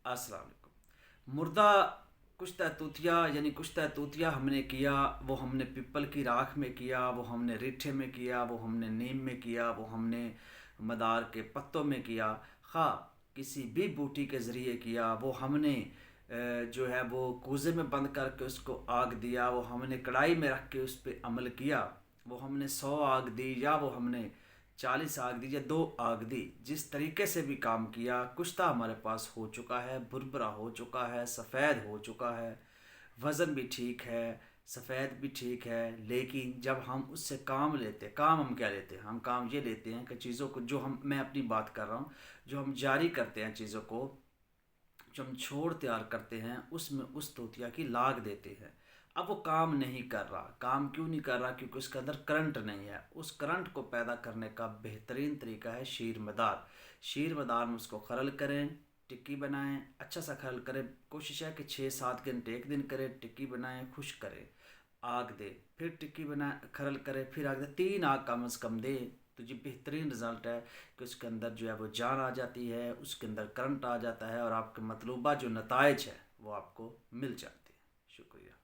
अस्सलाम वालेकुम। मुर्दा कुश्ता तूतिया यानी कुश्ता तूतिया हमने किया, वो हमने पिपल की राख में किया, वो हमने रीठे में किया, वो हमने नीम में किया, वो हमने मदार के पत्तों में किया, खा किसी भी बूटी के ज़रिए किया, वो हमने जो है वो कूज़े में बंद करके उसको आग दिया, वो हमने कढ़ाई में रख के उस पर अमल किया, वो हमने 100 आग दी या वो हमने 40 आग दी या 2 आग दी, जिस तरीके से भी काम किया, कुश्ता हमारे पास हो चुका है, भुरभुरा हो चुका है, सफ़ेद हो चुका है, वज़न भी ठीक है, सफ़ेद भी ठीक है। लेकिन जब हम उससे काम लेते, काम हम क्या लेते हैं, हम काम ये लेते हैं कि चीज़ों को जो हम, मैं अपनी बात कर रहा हूँ, जो हम जारी करते हैं चीज़ों को, जो हम छोड़ तैयार करते हैं उसमें उस तोतिया की लाग देते हैं। अब वो काम नहीं कर रहा। काम क्यों नहीं कर रहा? क्योंकि उसके अंदर करंट नहीं है। उस करंट को पैदा करने का बेहतरीन तरीका है शीर मदार। शीर मदार में उसको खरल करें, टिक्की बनाएं, अच्छा सा खरल करें। कोशिश है कि 6-7 घंटे एक दिन करें, टिक्की बनाएं, खुश करें, आग दे, फिर टिक्की बनाए, खरल करे, फिर आग दे, 3 आग कम से कम दे, तो ये बेहतरीन रिज़ल्ट है कि उसके अंदर जो है वो जान आ जाती है, उसके अंदर करंट आ जाता है और आपके मतलूबा जो नताइज है वो आपको मिल जाते हैं। शुक्रिया।